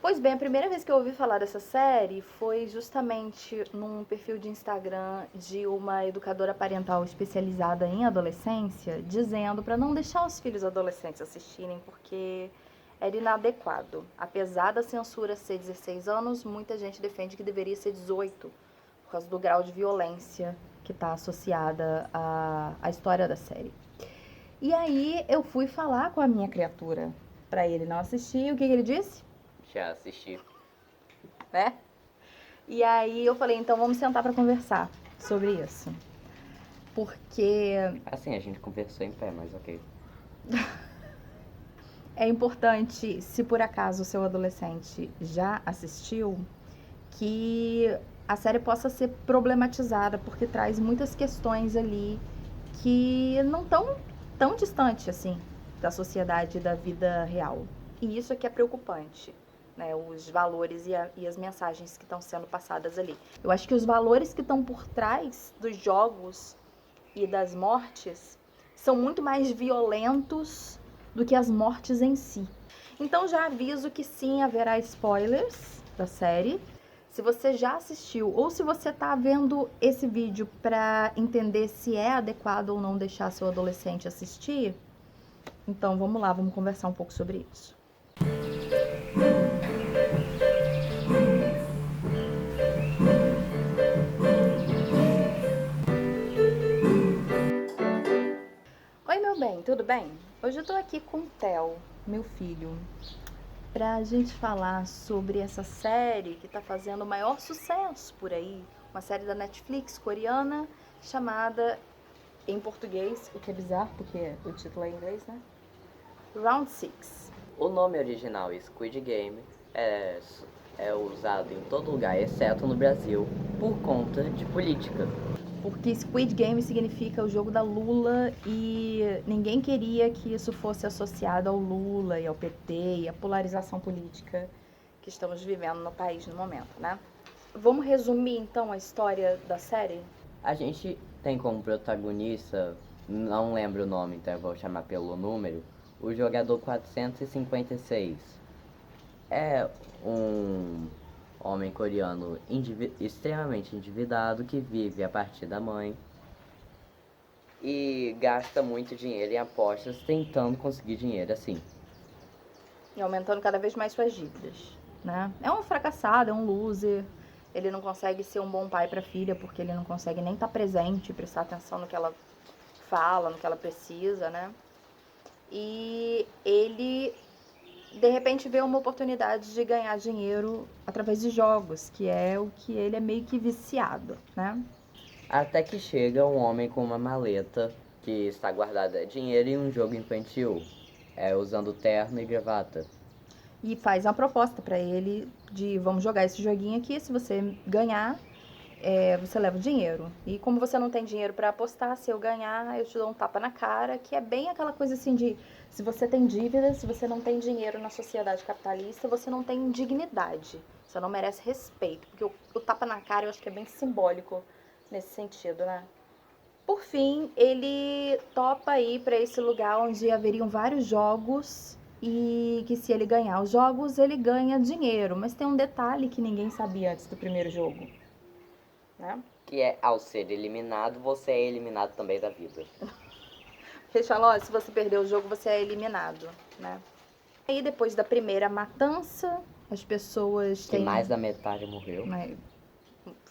Pois bem, a primeira vez que eu ouvi falar dessa série foi justamente num perfil de Instagram de uma educadora parental especializada em adolescência, dizendo para não deixar os filhos adolescentes assistirem porque era inadequado. Apesar da censura ser 16 anos, muita gente defende que deveria ser 18, por causa do grau de violência que está associada à história da série. E aí eu fui falar com a minha criatura para ele não assistir. O que ele disse? Já assisti. Né? E aí eu falei, então vamos sentar para conversar sobre isso. Porque Assim, a gente conversou em pé, mas ok. é importante, se por acaso o seu adolescente já assistiu, que a série possa ser problematizada, porque traz muitas questões ali que não estão tão distante assim da sociedade e da vida real. E isso é que é preocupante, né? Os valores e as mensagens que estão sendo passadas ali. Eu acho que os valores que estão por trás dos jogos e das mortes são muito mais violentos do que as mortes em si. Então já aviso que sim, haverá spoilers da série. Se você já assistiu ou se você está vendo esse vídeo para entender se é adequado ou não deixar seu adolescente assistir, então vamos lá, vamos conversar um pouco sobre isso. Oi, meu bem, tudo bem? Hoje eu tô aqui com o Theo, meu filho, pra gente falar sobre essa série que tá fazendo o maior sucesso por aí, uma série da Netflix coreana chamada, em português, o que é bizarro porque o título é em inglês, né? Round Six. O nome original Squid Game é usado em todo lugar, exceto no Brasil, por conta de política. Porque Squid Game significa o jogo da Lula e ninguém queria que isso fosse associado ao Lula e ao PT e à polarização política que estamos vivendo no país no momento, né? Vamos resumir então a história da série? A gente tem como protagonista, não lembro o nome, então eu vou chamar pelo número, o jogador 456. É um homem coreano extremamente endividado que vive a partir da mãe e gasta muito dinheiro em apostas tentando conseguir dinheiro assim. E aumentando cada vez mais suas dívidas, né? É um fracassado, é um loser. Ele não consegue ser um bom pai para a filha porque ele não consegue nem estar presente, prestar atenção no que ela fala, no que ela precisa, né? E ele de repente vê uma oportunidade de ganhar dinheiro através de jogos, que é o que ele é meio que viciado, né? Até que chega um homem com uma maleta que está guardada dinheiro em um jogo infantil, usando terno e gravata. E faz uma proposta para ele de vamos jogar esse joguinho aqui, se você ganhar, você leva o dinheiro. E como você não tem dinheiro para apostar, se eu ganhar, eu te dou um tapa na cara, que é bem aquela coisa assim de se você tem dívida, se você não tem dinheiro na sociedade capitalista, você não tem dignidade. Você não merece respeito. Porque o tapa na cara eu acho que é bem simbólico nesse sentido, né? Por fim, ele topa ir para esse lugar onde haveriam vários jogos e que se ele ganhar os jogos, ele ganha dinheiro. Mas tem um detalhe que ninguém sabia antes do primeiro jogo, né? Que é, ao ser eliminado, você é eliminado também da vida. Eles falam, ó, se você perder o jogo, você é eliminado, né? Aí depois da primeira matança, as pessoas Que têm... mais da metade morreu. Né,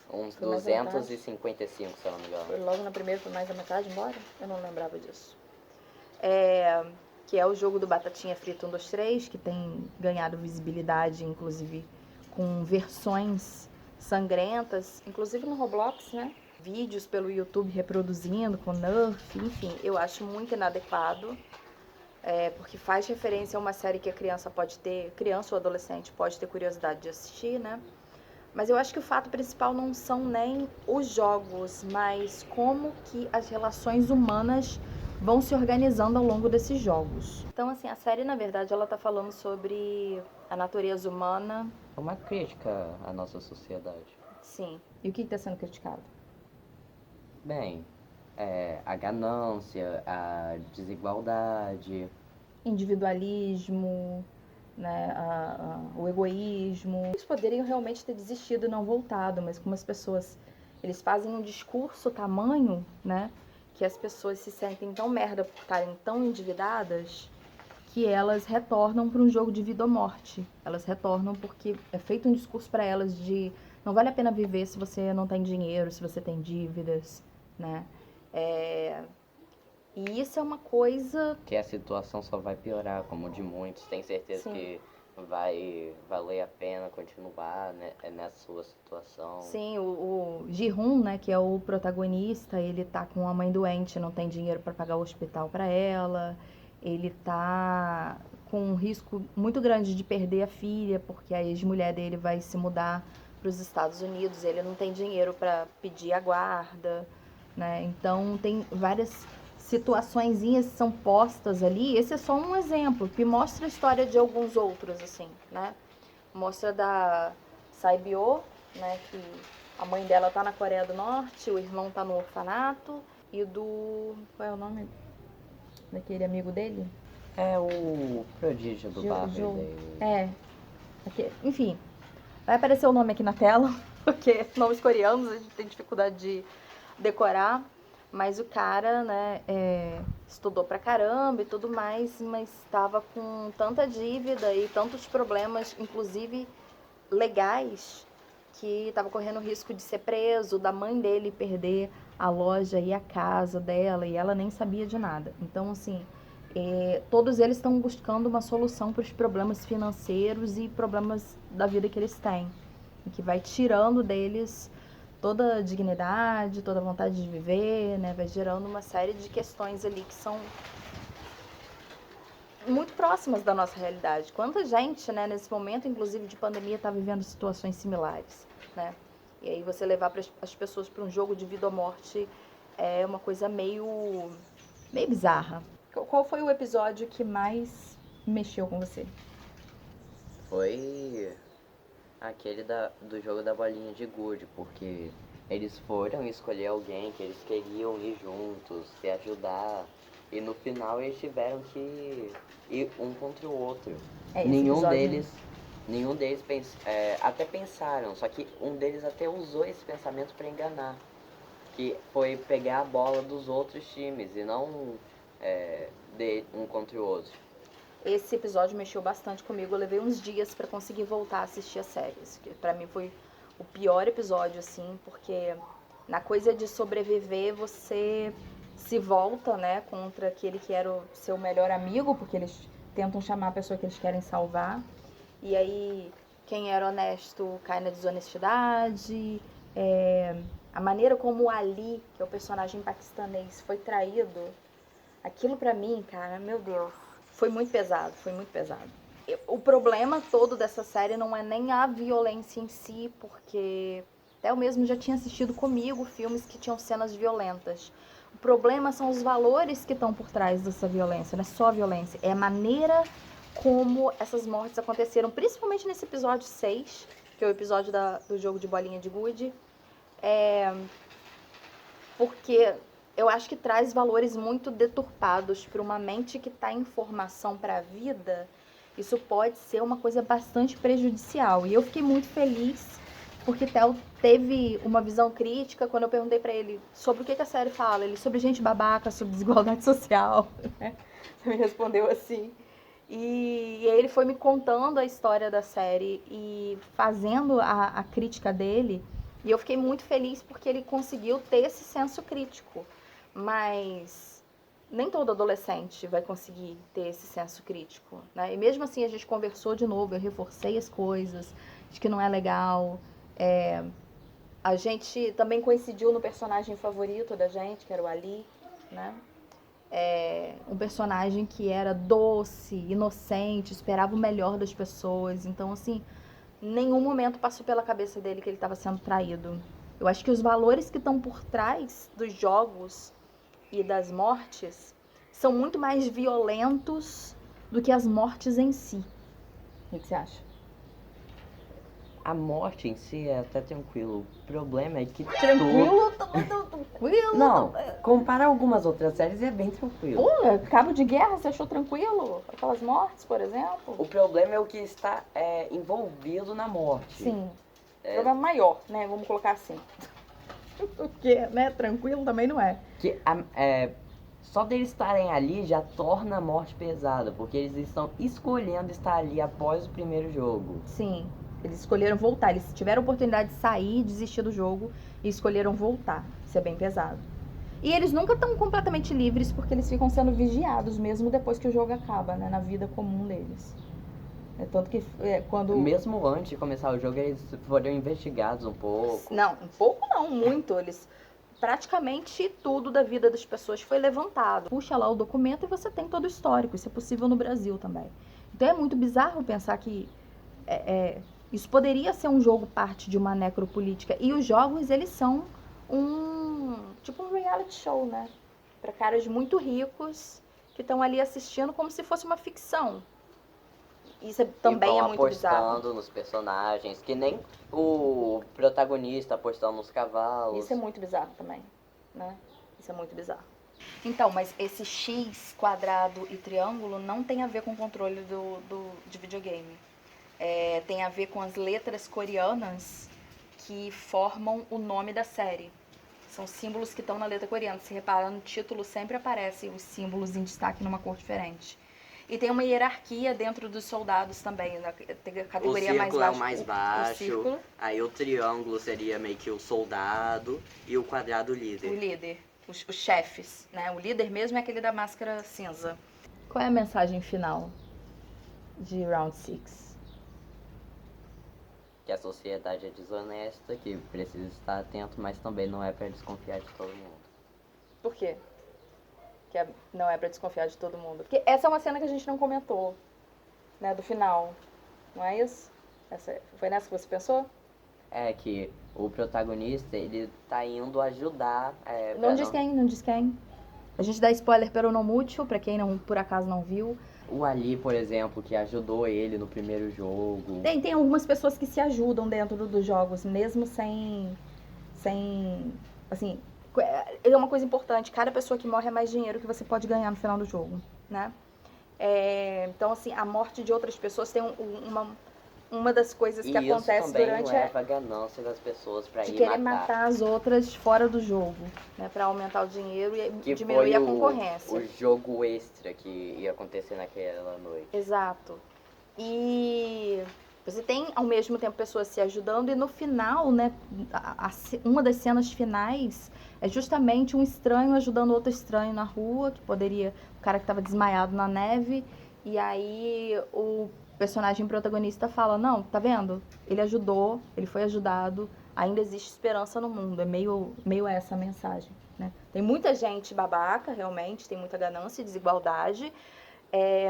Uns foi mais da metade? 255, se eu não me engano. Foi logo na primeira, foi mais da metade embora? Eu não lembrava disso. Que é o jogo do Batatinha Frita 1, 2, 3, que tem ganhado visibilidade, inclusive com versões sangrentas, inclusive no Roblox, né? Vídeos pelo YouTube reproduzindo com Nerf, enfim, eu acho muito inadequado, porque faz referência a uma série que a criança pode ter, criança ou adolescente pode ter curiosidade de assistir, né? Mas eu acho que o fato principal não são nem os jogos, mas como que as relações humanas vão se organizando ao longo desses jogos. Então, assim, a série, na verdade, ela tá falando sobre a natureza humana. É uma crítica à nossa sociedade. Sim. E o que está sendo criticado? Bem, a ganância, a desigualdade. Individualismo, né, o egoísmo. Eles poderiam realmente ter desistido e não voltado, mas como as pessoas, eles fazem um discurso tamanho, né, que as pessoas se sentem tão merda por estarem tão endividadas, que elas retornam para um jogo de vida ou morte. Elas retornam porque é feito um discurso para elas de não vale a pena viver se você não tem dinheiro, se você tem dívidas, né? E isso é uma coisa... Que a situação só vai piorar, como de muitos. Tem certeza Sim. que vai valer a pena continuar, né, nessa sua situação. Sim, o Ji-hoon, né, que é o protagonista, ele tá com a mãe doente, não tem dinheiro para pagar o hospital para ela. Ele tá com um risco muito grande de perder a filha, porque a ex-mulher dele vai se mudar para os Estados Unidos, ele não tem dinheiro para pedir a guarda, né? Então tem várias situaçõezinhas que são postas ali. Esse é só um exemplo que mostra a história de alguns outros, assim, né? Mostra da Saibyo, né, que a mãe dela tá na Coreia do Norte, o irmão tá no orfanato, e do... qual é o nome daquele amigo dele? É o prodígio do bairro. Enfim, vai aparecer o nome aqui na tela, porque nomes coreanos a gente tem dificuldade de decorar, mas o cara, né, estudou pra caramba e tudo mais, mas estava com tanta dívida e tantos problemas, inclusive legais, que estava correndo risco de ser preso, da mãe dele perder a loja e a casa dela, e ela nem sabia de nada. Então, assim, todos eles estão buscando uma solução para os problemas financeiros e problemas da vida que eles têm, que vai tirando deles toda a dignidade, toda a vontade de viver, né? Vai gerando uma série de questões ali que são muito próximas da nossa realidade. Quanta gente, né, nesse momento, inclusive de pandemia, está vivendo situações similares, né? E aí você levar as pessoas para um jogo de vida ou morte é uma coisa meio bizarra. Qual foi o episódio que mais mexeu com você? Foi aquele do jogo da bolinha de gude, porque eles foram escolher alguém que eles queriam ir juntos, se ajudar, e no final eles tiveram que ir um contra o outro. Nenhum deles até pensaram, só que um deles até usou esse pensamento para enganar, que foi pegar a bola dos outros times e não de um contra o outro. Esse episódio mexeu bastante comigo. Eu levei uns dias pra conseguir voltar a assistir a série. Pra mim foi o pior episódio, assim, porque na coisa de sobreviver você se volta, né, contra aquele que era o seu melhor amigo, porque eles tentam chamar a pessoa que eles querem salvar. E aí quem era honesto cai na desonestidade. A maneira como o Ali, que é o personagem paquistanês, foi traído, aquilo pra mim, cara, meu Deus, foi muito pesado, foi muito pesado. O problema todo dessa série não é nem a violência em si, porque até eu mesmo já tinha assistido comigo filmes que tinham cenas violentas. O problema são os valores que estão por trás dessa violência, não é só a violência, é a maneira como essas mortes aconteceram, principalmente nesse episódio 6, que é o episódio do jogo de bolinha de gude. Porque eu acho que traz valores muito deturpados para uma mente que está em formação para a vida. Isso pode ser uma coisa bastante prejudicial. E eu fiquei muito feliz porque Theo teve uma visão crítica quando eu perguntei para ele sobre o que a série fala. Ele sobre gente babaca, sobre desigualdade social. Né? Você me respondeu assim. E aí ele foi me contando a história da série e fazendo a crítica dele. E eu fiquei muito feliz porque ele conseguiu ter esse senso crítico. Mas nem todo adolescente vai conseguir ter esse senso crítico, né? E mesmo assim a gente conversou de novo, eu reforcei as coisas, de que não é legal. A gente também coincidiu no personagem favorito da gente, que era o Ali, né? Um personagem que era doce, inocente, esperava o melhor das pessoas. Então, assim, em nenhum momento passou pela cabeça dele que ele estava sendo traído. Eu acho que os valores que estão por trás dos jogos e das mortes são muito mais violentos do que as mortes em si. O que você acha? A morte em si é até tranquilo. O problema é que Tranquilo? Tranquilo? Não, compara algumas outras séries é bem tranquilo. Pô, Cabo de Guerra, você achou tranquilo? Aquelas mortes, por exemplo? O problema é o que está envolvido na morte. Sim. O problema maior, né? Vamos colocar assim. Porque, né? Tranquilo também não é. Que só deles estarem ali já torna a morte pesada, porque eles estão escolhendo estar ali após o primeiro jogo. Sim. Eles escolheram voltar. Eles tiveram a oportunidade de sair, desistir do jogo e escolheram voltar. Isso é bem pesado. E eles nunca estão completamente livres porque eles ficam sendo vigiados mesmo depois que o jogo acaba, né? Na vida comum deles. Tanto que quando... Mesmo antes de começar o jogo, eles foram investigados um pouco. Não, um pouco não, muito. Eles... Praticamente tudo da vida das pessoas foi levantado. Puxa lá o documento e você tem todo o histórico. Isso é possível no Brasil também. Então é muito bizarro pensar que isso poderia ser um jogo parte de uma necropolítica. E os jogos, eles são tipo um reality show, né? Para caras muito ricos que estão ali assistindo como se fosse uma ficção. Isso também é muito bizarro. Apostando nos personagens, que nem o protagonista apostando nos cavalos. Isso é muito bizarro também, né? Isso é muito bizarro. Então, mas esse X, quadrado e triângulo não tem a ver com o controle de videogame. Tem a ver com as letras coreanas que formam o nome da série. São símbolos que estão na letra coreana. Se reparar no título, sempre aparecem os símbolos em destaque numa cor diferente. E tem uma hierarquia dentro dos soldados também. Tem a categoria mais baixa. O círculo é o mais baixo, aí o triângulo seria meio que o soldado e o quadrado o líder. O líder, os chefes, né? O líder mesmo é aquele da máscara cinza. Qual é a mensagem final de Round 6? Que a sociedade é desonesta, que precisa estar atento, mas também não é para desconfiar de todo mundo. Por quê? Que não é pra desconfiar de todo mundo. Porque essa é uma cena que a gente não comentou, né, do final. Não é isso? Foi nessa que você pensou? É que o protagonista, ele tá indo ajudar... Não diz quem. A gente dá spoiler peronomútil, pra quem não, por acaso não viu. O Ali, por exemplo, que ajudou ele no primeiro jogo. Tem algumas pessoas que se ajudam dentro dos jogos, mesmo sem assim... É uma coisa importante, cada pessoa que morre é mais dinheiro que você pode ganhar no final do jogo, né? Então, assim, a morte de outras pessoas tem uma das coisas que acontece durante... E isso também leva a ganância das pessoas pra ir de querer matar as outras fora do jogo, né? Pra aumentar o dinheiro e diminuir a concorrência. O jogo extra que ia acontecer naquela noite. Exato. E... você tem, ao mesmo tempo, pessoas se ajudando e no final, né, uma das cenas finais é justamente um estranho ajudando outro estranho na rua, que poderia, o cara que estava desmaiado na neve, e aí o personagem protagonista fala, não, tá vendo? Ele ajudou, ele foi ajudado, ainda existe esperança no mundo, é meio essa a mensagem, né? Tem muita gente babaca, realmente, tem muita ganância e desigualdade,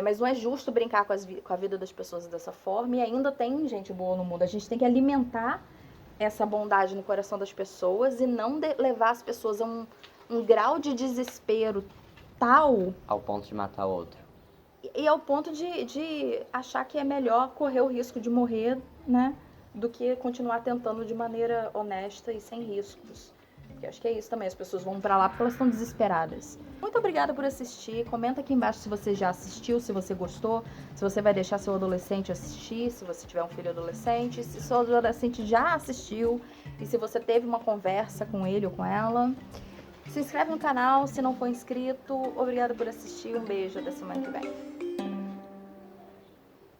mas não é justo brincar com a vida das pessoas dessa forma, e ainda tem gente boa no mundo. A gente tem que alimentar essa bondade no coração das pessoas e não levar as pessoas a um grau de desespero tal... ao ponto de matar outro. E ao ponto de achar que é melhor correr o risco de morrer, né, do que continuar tentando de maneira honesta e sem riscos. Eu acho que é isso também, as pessoas vão pra lá porque elas estão desesperadas. Muito obrigada por assistir, comenta aqui embaixo se você já assistiu, se você gostou, se você vai deixar seu adolescente assistir, se você tiver um filho adolescente, se seu adolescente já assistiu e se você teve uma conversa com ele ou com ela. Se inscreve no canal se não for inscrito, obrigada por assistir, um beijo, até semana que vem.